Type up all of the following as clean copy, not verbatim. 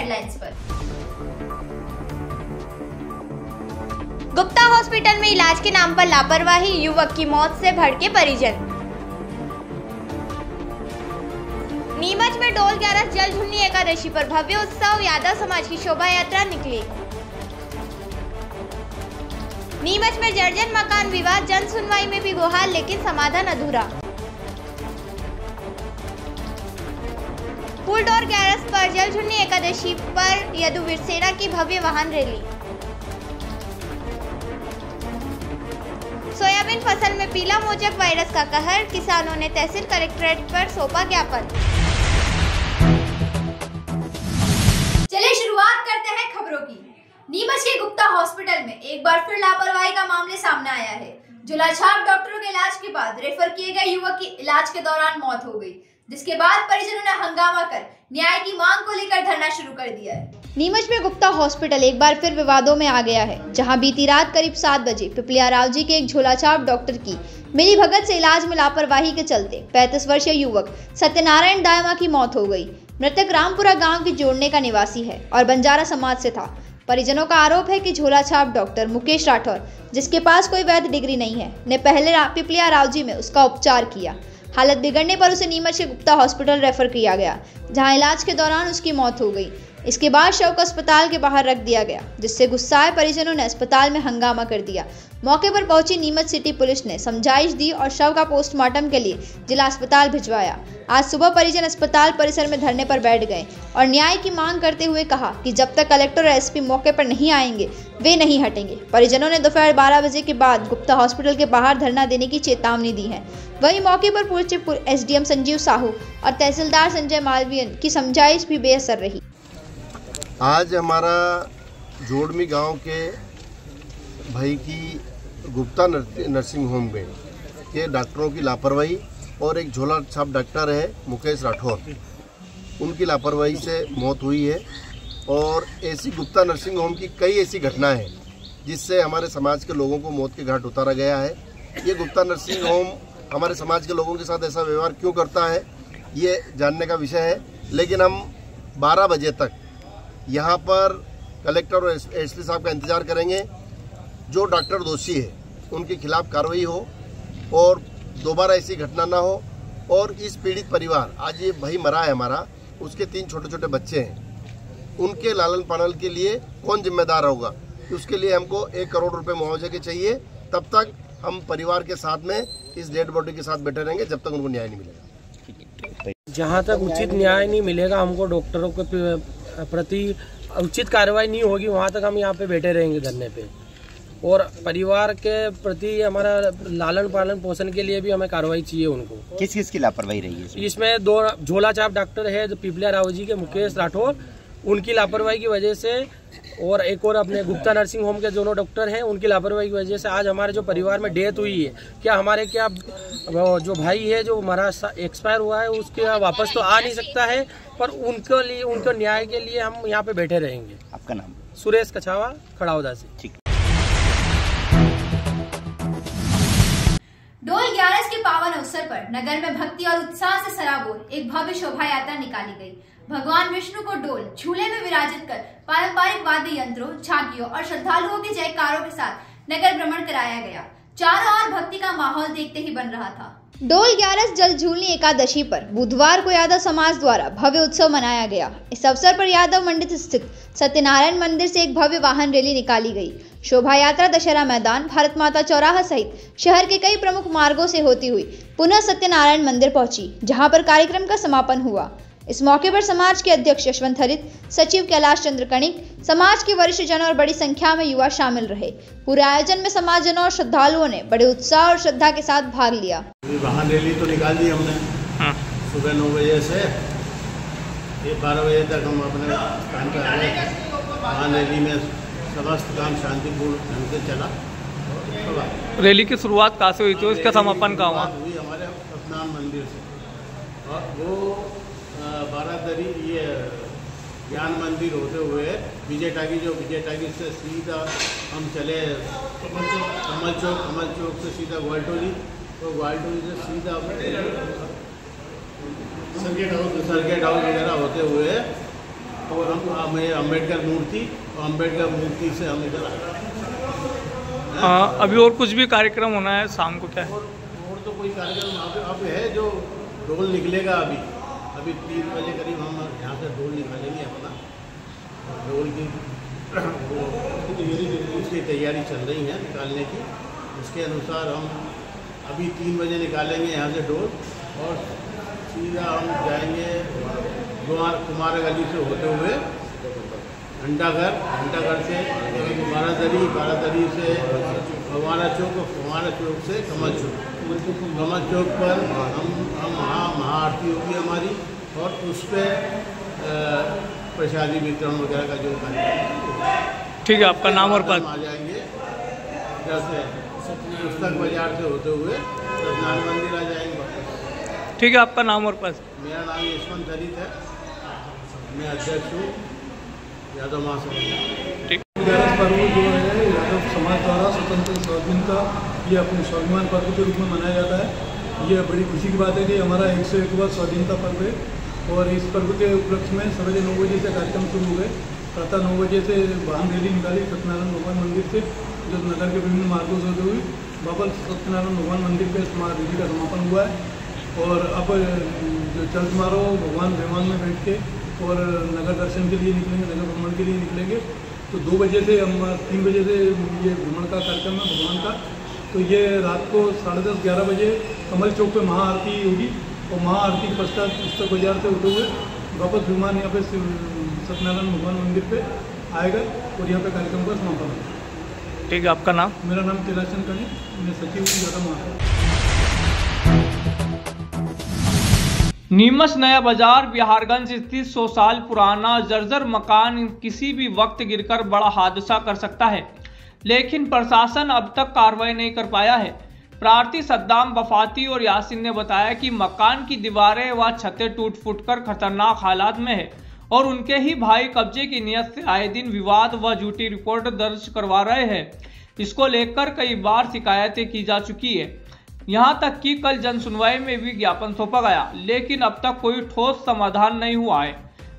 Headlines पर। Gupta hospital में इलाज के नाम पर लापरवाही, युवक की मौत से भड़के परिजन। नीमच में डोल 11 जलझुलनी एकादशी पर भव्य उत्सव, यादव समाज की शोभा यात्रा निकली। नीमच में जर्जर मकान विवाद, जन सुनवाई में भी गुहार लेकिन समाधान अधूरा। फूलडोर गैरस पर जलझुलनी एकादशी पर यदुवीर सेना की भव्य वाहन रैली। सोयाबीन फसल में पीला मोजक वायरस का कहर, किसानों ने तहसील कलेक्ट्रेट पर सौंपा ज्ञापन। चलिए शुरुआत करते हैं खबरों की। नीमच के गुप्ता हॉस्पिटल में एक बार फिर लापरवाही का मामले सामने आया है। झोलाछाप डॉक्टरों के इलाज के बाद रेफर किए गए युवक की इलाज के दौरान मौत हो गई, जिसके बाद परिजनों ने हंगामा कर न्याय की मांग को लेकर धरना शुरू कर दिया है। नीमच में गुप्ता हॉस्पिटल एक बार फिर विवादों में आ गया है, जहां बीती रात करीब 7 बजे पिपलिया राव जी के एक झोलाछाप डॉक्टर की मिली भगत से इलाज में लापरवाही के चलते 35 वर्षीय युवक सत्यनारायण दायमा की मौत हो गई। मृतक रामपुरा गांव की जोड़ने का निवासी है और बंजारा समाज से था। परिजनों का आरोप है कि झोलाछाप डॉक्टर मुकेश राठौर, जिसके पास कोई वैध डिग्री नहीं है, ने पहले पिपलिया राव जी में उसका उपचार किया। हालत बिगड़ने पर उसे नीमच के गुप्ता हॉस्पिटल रेफर किया गया, जहां इलाज के दौरान उसकी मौत हो गई। इसके बाद शव को अस्पताल के बाहर रख दिया गया, जिससे गुस्साए परिजनों ने अस्पताल में हंगामा कर दिया। मौके पर पहुंची नीमच सिटी पुलिस ने समझाइश दी और शव का पोस्टमार्टम के लिए जिला अस्पताल भिजवाया। आज सुबह परिजन अस्पताल परिसर में धरने पर बैठ गए और न्याय की मांग करते हुए कहा कि जब तक कलेक्टर और एसपी मौके पर नहीं आएंगे वे नहीं हटेंगे। परिजनों ने दोपहर 12 बजे के बाद गुप्ता हॉस्पिटल के बाहर धरना देने की चेतावनी दी है। वहीं मौके पर पहुंचे एसडीएम संजीव साहू और तहसीलदार संजय मालवीयन की समझाइश भी बेअसर रही। आज हमारा जोड़मी गांव के भाई की गुप्ता नर्सिंग होम में के डॉक्टरों की लापरवाही और एक झोला छाप डॉक्टर है मुकेश राठौर, उनकी लापरवाही से मौत हुई है। और ऐसी गुप्ता नर्सिंग होम की कई ऐसी घटनाएं हैं जिससे हमारे समाज के लोगों को मौत के घाट उतारा गया है। ये गुप्ता नर्सिंग होम हमारे समाज के लोगों के साथ ऐसा व्यवहार क्यों करता है, ये जानने का विषय है। लेकिन हम 12 बजे तक यहाँ पर कलेक्टर और एसपी साहब का इंतजार करेंगे। जो डॉक्टर दोषी है उनके खिलाफ कार्रवाई हो और दोबारा ऐसी घटना ना हो। और इस पीड़ित परिवार, आज ये भाई मरा है हमारा, उसके 3 छोटे छोटे बच्चे हैं, उनके लालन पालन के लिए कौन जिम्मेदार होगा? उसके लिए हमको 1 करोड़ रुपए मुआवजे के चाहिए। तब तक हम परिवार के साथ में इस डेड बॉडी के साथ बैठे रहेंगे जब तक उनको न्याय नहीं मिलेगा। जहाँ तक उचित न्याय नहीं मिलेगा, हमको डॉक्टरों के प्रति उचित कार्रवाई नहीं होगी, वहाँ तक हम यहाँ पे बैठे रहेंगे धरने पे। और परिवार के प्रति हमारा लालन पालन पोषण के लिए भी हमें कार्रवाई चाहिए उनको। किस किस की लापरवाही रही है इसमें? 2 झोलाछाप डॉक्टर है जो पिपलिया राव जी के मुकेश राठौर, उनकी लापरवाही की वजह से, और एक और अपने गुप्ता नर्सिंग होम के दोनों डॉक्टर हैं, उनकी लापरवाही की वजह से आज हमारे जो परिवार में डेथ हुई है। क्या हमारे जो भाई है जो हमारा एक्सपायर हुआ है उसके वापस तो आ नहीं सकता है, पर उनके लिए, उनको न्याय के लिए हम यहाँ पे बैठे रहेंगे। आपका नाम? सुरेश कछावा, खड़ाउदा से। ठीक। डोल 11 के पावन अवसर पर नगर में भक्ति और उत्साह से सराबोर एक भव्य शोभा यात्रा निकाली गई। भगवान विष्णु को डोल झूले में विराजित कर पारंपरिक वाद्य यंत्रों, झांकियों और श्रद्धालुओं के जयकारों के साथ नगर भ्रमण कराया गया। चारों ओर भक्ति का माहौल देखते ही बन रहा था। डोल 11 जलझूलनी एकादशी पर बुधवार को यादव समाज द्वारा भव्य उत्सव मनाया गया। इस अवसर पर यादव मंडित स्थित सत्यनारायण मंदिर से एक भव्य वाहन रैली निकाली गई। शोभा यात्रा दशहरा मैदान, भारत माता चौराहा सहित शहर के कई प्रमुख मार्गों से होती हुई पुनः सत्यनारायण मंदिर पहुंची, जहां पर कार्यक्रम का समापन हुआ। इस मौके पर समाज के अध्यक्ष यशवंत हरित, सचिव कैलाश चंद्र कणिक, समाज के वरिष्ठ जन और बड़ी संख्या में युवा शामिल रहे। पूरे आयोजन में समाजजनों और श्रद्धालुओं ने बड़े उत्साह और श्रद्धा के साथ भाग लिया। वाहन रैली तो निकाल दी हमने सुबह 9 बजे से 12 बजे तक हम अपने काम पर आ गए। वाहन रैली में समस्त काम शांतिपूर्ण ढंग से चला। रैली की शुरुआत कहाँ से हुई थी, इसका समापन कहाँ हुआ? हुई हमारे सत्यनारायण मंदिर से, और वो बारादरी ये ज्ञान मंदिर होते हुए विजय टागी से सीधा हम चले कमल चौक से सीधा ग्वालटोली, तो ग्वालटोली से सीधा सर्किट हाउस वगैरह होते हुए और हम अम्बेडकर मूर्ति और अम्बेडकर मूर्ति से हम इधर आ रहे हैं। अभी और कुछ भी कार्यक्रम होना है शाम को क्या है? और तो कोई कार्यक्रम अब है जो ढोल निकलेगा अभी 3 बजे करीब हम यहाँ से ढोल निकालेंगे अपना। ढोल की उसकी तैयारी चल रही है निकालने की। उसके अनुसार हम अभी 3 बजे निकालेंगे यहाँ से ढोल और सीधा हम जाएंगे कुमार गली से होते हुए घंटाघर से बारादरी से फवारा चौक और फवारा चौक से कमल चौक पर हम महाआरती होगी हमारी और उस पर प्रसादी वितरण वगैरह का जो कार्यक्रम। ठीक है, आपका नाम और पद? आ जाएंगे इधर से पुस्तक बाजार से होते हुए सत्यनारायण मंदिर आ जाएंगे वापस। ठीक है, आपका नाम और पद? मेरा नाम यशवंत दलित है, मैं अध्यक्ष हूँ यादव महासभा। ठीक। 11 पर्व जो है यादव समाज द्वारा स्वतंत्र स्वाधीन का ये अपने स्वाभिमान पर्व के रूप में मनाया जाता है। ये बड़ी खुशी की बात है कि हमारा 101वां स्वाधीनता पर्व है और इस पर्व के उपलक्ष्य में सवेरे 9 बजे से कार्यक्रम शुरू हो गए। प्रातः 9 बजे से वाहन रैली निकाली सत्यनारायण भगवान मंदिर से, जो नगर के विभिन्न मार्गों से होते हुए वापस सत्यनारायण भगवान मंदिर पे रैली का समापन हुआ है। और अब जो चल समारोह भगवान विमान में बैठ के और नगर दर्शन के लिए निकलेंगे, नगर भ्रमण के लिए निकलेंगे। तो 2 बजे से हम 3 बजे से ये भ्रमण का कार्यक्रम है भगवान का। तो ये रात को 10:30-11 बजे कमल चौक पे महाआरती होगी और महाआरती के पश्चात पुस्तक बाजार से होते हुए वापस विमान यहाँ पे सत्यनारायण भगवान मंदिर पे आएगा और यहाँ पे कार्यक्रम का समापन होगा। ठीक है, आपका नाम? मेरा नाम तिलाचंद कनी, मैं सचिव हूँ यादव महासभा। नीमच नया बाजार बिहारगंज स्थित 100 साल पुराना जर्जर मकान किसी भी वक्त गिरकर बड़ा हादसा कर सकता है, लेकिन प्रशासन अब तक कार्रवाई नहीं कर पाया है। प्रार्थी सद्दाम वफाती और यासिन ने बताया कि मकान की दीवारें व छतें टूट फूट कर खतरनाक हालात में है और उनके ही भाई कब्जे की नियत से आए दिन विवाद व झूठी रिपोर्ट दर्ज करवा रहे हैं। इसको लेकर कई बार शिकायतें की जा चुकी है, यहाँ तक कि कल जन सुनवाई में भी ज्ञापन सौंपा गया, लेकिन अब तक कोई ठोस समाधान नहीं हुआ है।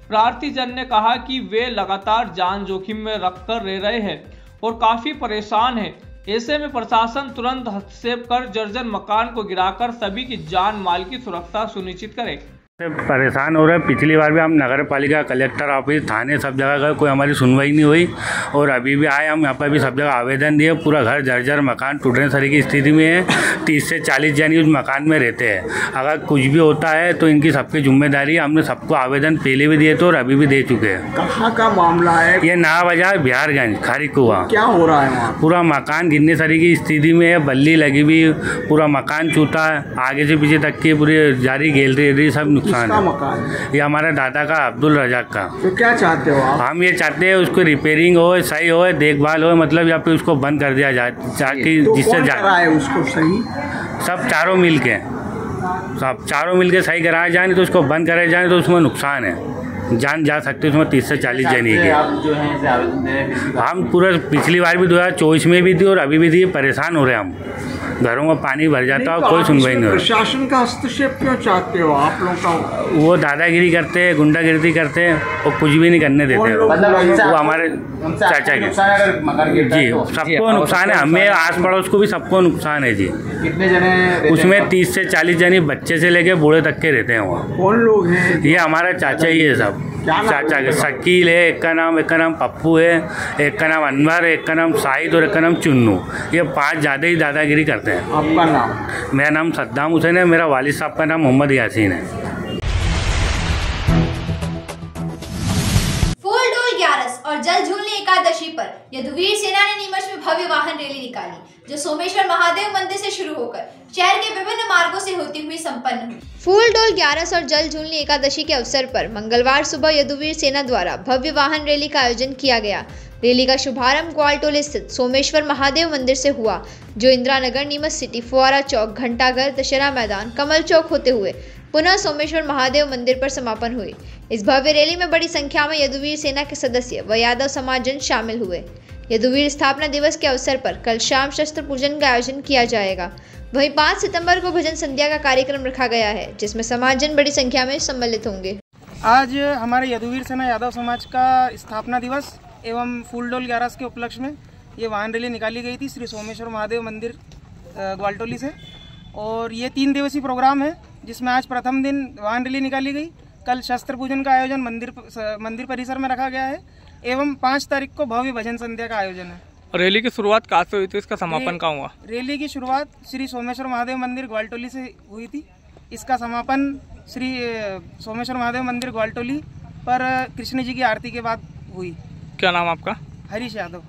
प्रार्थी जन ने कहा कि वे लगातार जान जोखिम में रखकर रह रहे हैं और काफी परेशान हैं। ऐसे में प्रशासन तुरंत हस्तक्षेप कर जर्जर मकान को गिराकर सभी की जान माल की सुरक्षा सुनिश्चित करे। परेशान हो रहे हैं। पिछली बार भी हम नगर पालिका, कलेक्टर ऑफिस, थाने सब जगह गए, कोई हमारी सुनवाई नहीं हुई और अभी भी आए हम यहाँ पर भी सब जगह आवेदन दिए। पूरा घर जर्जर मकान टूटने सरी की स्थिति में है। 30 से 40 जन उस मकान में रहते हैं। अगर कुछ भी होता है तो इनकी सबकी जिम्मेदारी है। हमने सबको आवेदन पहले भी दिए थे और अभी भी दे चुके हैं। कहाँ का मामला है? ये नया बाजार बिहारगंज खारी कुआं। क्या हो रहा है वहाँ? पूरा मकान गिरने सरी की स्थिति में है, बल्ली लगी हुई, पूरा मकान छूटा है, आगे से पीछे तक की पूरी जारी गैलरी सब नुकसान है। मकान ये हमारे दादा का, अब्दुल रजाक का। तो क्या चाहते हो आप? हम ये चाहते हैं उसको रिपेयरिंग हो, सही हो, देखभाल हो, मतलब या फिर उसको बंद कर दिया जाए ताकि तो जिससे कौन करा है उसको सही? सब चारों मिल के सही कराया जाए, नहीं तो उसको बंद कराया जाए तो उसमें नुकसान है, जान जा सकते उसमें 30 से 40 जन ही के। हम पूरा पिछली बार भी 2024 में भी दी और अभी भी दी, परेशान हो रहे हैं हम। घरों में पानी भर जाता है और कोई सुनवाई नहीं हो रही। प्रशासन का हस्तक्षेप क्यों चाहते हो आप लोग का? वो दादागिरी करते हैं, गुंडागिरी करते हैं और कुछ भी नहीं करने देते। वो हमारे चाचा के जी सबको नुकसान है, हमें आस पड़ोस को भी सबको नुकसान है जी। कितने जने? उसमें 30 से 40 जन बच्चे से लेके बूढ़े तक के रहते हैं वहाँ। कौन लोग हैं? ये हमारा चाचा ही है सब। चाचा के शकील है, एक का नाम पप्पू है, एक का नाम अनवर, एक का नाम शाहिद और एक का नाम चुन्नू। ये 5 ज़्यादा ही दादागिरी करते हैं। आपका नाम? मेरा नाम सद्दाम हुसैन है, मेरा वालिद साहब का नाम मोहम्मद यासीन है। फूल डोल 11 और जल झूलने एकादशी पर यदुवीर सेना ने नीमच में भव्य वाहन रैली निकाली, जो सोमेश्वर महादेव मंदिर से शुरू होकर शहर के विभिन्न मार्गों से होती हुई संपन्न हुई। फूल डोल 11 और जल झूलने एकादशी के अवसर पर मंगलवार सुबह यदुवीर सेना द्वारा भव्य वाहन रैली का आयोजन किया गया। रैली का शुभारंभ ग्वालटोल स्थित सोमेश्वर महादेव मंदिर से हुआ, जो इंदिरा नगर, नीमच सिटी, फुआरा चौक, घंटाघर, दशहरा मैदान, कमल चौक होते हुए पुनः सोमेश्वर महादेव मंदिर पर समापन हुई। इस भव्य रैली में बड़ी संख्या में यदुवीर सेना के सदस्य व यादव समाजजन शामिल हुए। यदुवीर स्थापना दिवस के अवसर पर कल शाम शस्त्र पूजन का आयोजन किया जाएगा। वहीं 5 सितंबर को भजन संध्या का कार्यक्रम रखा गया है, जिसमें समाजजन बड़ी संख्या में सम्मिलित होंगे। आज हमारे यदुवीर सेना यादव समाज का स्थापना दिवस एवं फूलडोल 11 के उपलक्ष्य में ये वाहन रैली निकाली गई थी श्री सोमेश्वर महादेव मंदिर ग्वालटोली से। और ये 3 दिवसीय प्रोग्राम है, जिसमें आज प्रथम दिन वाहन रैली निकाली गई। कल शस्त्र पूजन का आयोजन मंदिर परिसर में रखा गया है एवं 5 तारीख को भव्य भजन संध्या का आयोजन है। रैली की शुरुआत कहाँ से हुई थी, इसका समापन कहाँ हुआ? रैली की शुरुआत श्री सोमेश्वर महादेव मंदिर ग्वालटोली से हुई थी। इसका समापन श्री सोमेश्वर महादेव मंदिर ग्वालटोली पर कृष्ण जी की आरती के बाद हुई। क्या नाम आपका? हरीश यादव।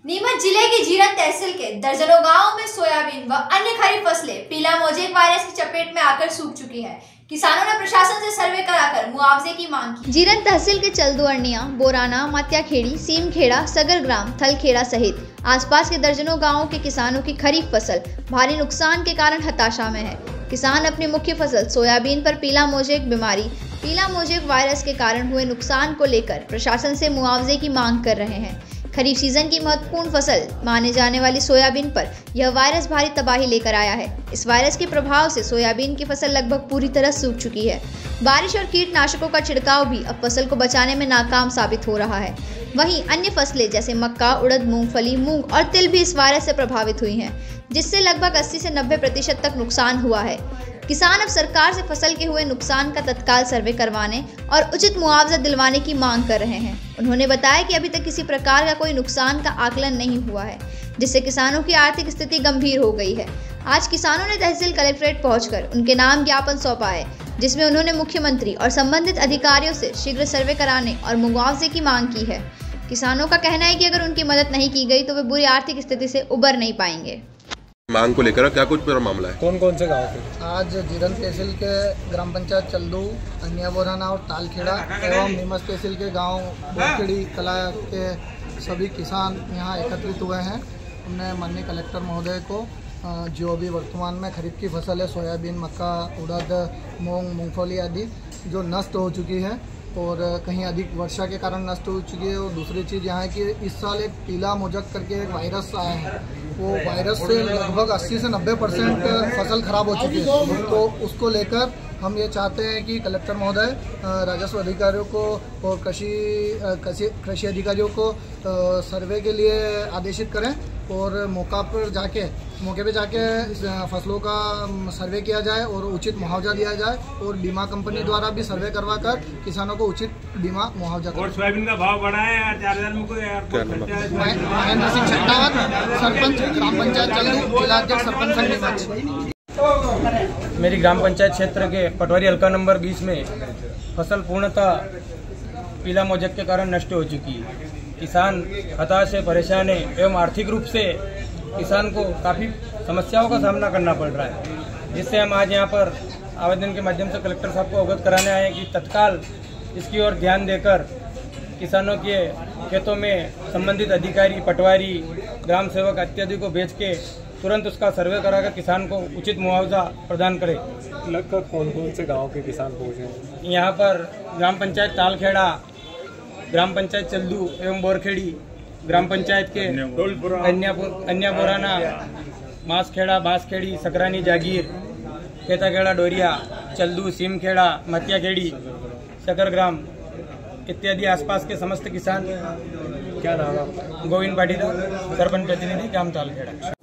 नीमच जिले की जीरन तहसील के दर्जनों गांवों में सोयाबीन व अन्य खरीफ फसलें पीला मोजेक वायरस की चपेट में आकर सूख चुकी है। किसानों ने प्रशासन से सर्वे कराकर मुआवजे की मांग की। जीरन तहसील के चल्दू अरनिया, बोराना, मात्याखेड़ी, सीमखेड़ा, सगरग्राम, थलखेड़ा सहित आसपास के दर्जनों गांवों के किसानों की खरीफ फसल भारी नुकसान के कारण हताशा में है। किसान अपनी मुख्य फसल सोयाबीन पर पीला मोजेक बीमारी, पीला मोजेक वायरस के कारण हुए नुकसान को लेकर प्रशासन से मुआवजे की मांग कर रहे हैं। खरीफ सीजन की महत्वपूर्ण फसल माने जाने वाली सोयाबीन पर यह वायरस भारी तबाही लेकर आया है। इस वायरस के प्रभाव से सोयाबीन की फसल लगभग पूरी तरह सूख चुकी है। बारिश और कीटनाशकों का छिड़काव भी अब फसल को बचाने में नाकाम साबित हो रहा है। वहीं अन्य फसलें जैसे मक्का, उड़द, मूंगफली, मूंग और तिल भी इस वायरस से प्रभावित हुई हैं, जिससे लगभग 80 से 90% तक नुकसान हुआ है। किसान अब सरकार से फसल के हुए नुकसान का तत्काल सर्वे करवाने और उचित मुआवजा दिलवाने की मांग कर रहे हैं। उन्होंने बताया कि अभी तक किसी प्रकार का कोई नुकसान का आकलन नहीं हुआ है, जिससे किसानों की आर्थिक स्थिति गंभीर हो गई है। आज किसानों ने तहसील कलेक्ट्रेट पहुंचकर उनके नाम ज्ञापन सौंपा है, जिसमें उन्होंने मुख्यमंत्री और संबंधित अधिकारियों से शीघ्र सर्वे कराने और मुआवजे की मांग की है। किसानों का कहना है कि अगर उनकी मदद नहीं की गई तो वे बुरी आर्थिक स्थिति से उबर नहीं पाएंगे। मांग को लेकर क्या कुछ पूरा मामला है? कौन कौन से गाँव के? आज जीरन तहसील के ग्राम पंचायत चल्दू, अन्या बोराना और तालखेड़ा एवं नीमच तहसील के गांव बोरखेड़ी कला के सभी किसान यहाँ एकत्रित हुए हैं। हमने माननीय कलेक्टर महोदय को जो भी वर्तमान में खरीफ की फसल है सोयाबीन, मक्का, उड़द, मूंग, मूंगफली आदि जो नष्ट हो चुकी है और कहीं अधिक वर्षा के कारण नष्ट हो चुकी है। और दूसरी चीज़ यहाँ है कि इस साल एक पीला मोजक करके एक वायरस आया है, वो वायरस से लगभग 80 से 90% फसल खराब हो चुकी है। तो उसको लेकर हम ये चाहते हैं कि कलेक्टर महोदय राजस्व अधिकारियों को और कृषि अधिकारियों को सर्वे के लिए आदेशित करें और मौके पे जाके फसलों का सर्वे किया जाए और उचित मुआवजा दिया जाए और बीमा कंपनी द्वारा भी सर्वे करवाकर किसानों को उचित बीमा मुआवजा। और सोयाबीन का भाव बढ़ा है यार 4000 में कोई महेंद्र सिंह छट्टावत, सरपंच ग्राम पंचायत चल्दू, जिला अध्यक्ष सरपंच संघ नीमच। मेरी ग्राम पंचायत क्षेत्र के पटवारी हल्का नंबर 20 में फसल पूर्णतः पीला मोजक के कारण नष्ट हो चुकी है। किसान हताश है, परेशान है एवं आर्थिक रूप से किसान को काफ़ी समस्याओं का सामना करना पड़ रहा है, जिससे हम आज यहाँ पर आवेदन के माध्यम से कलेक्टर साहब को अवगत कराने आए हैं कि तत्काल इसकी ओर ध्यान देकर किसानों के खेतों में संबंधित अधिकारी, पटवारी, ग्राम सेवक इत्यादि को भेज के तुरंत उसका सर्वे कराकर किसान को उचित मुआवजा प्रदान करें। लगभग कौन कौन से गाँव के किसान पहुँचे? यहाँ पर ग्राम पंचायत तालखेड़ा, ग्राम पंचायत चल्दू एवं बोरखेड़ी, ग्राम पंचायत के अन्या बोराना, मासखेड़ा, बांसखेड़ी, सकरानी जागीर, खेताखेड़ा, डोरिया, चल्दू, सीमखेड़ा, मतियाखेड़ी, सकरग्राम इत्यादि आसपास के समस्त किसान। क्या नाम है? गोविंद पाटीदार, सरपंच प्रतिनिधि ग्राम तालखेड़ा।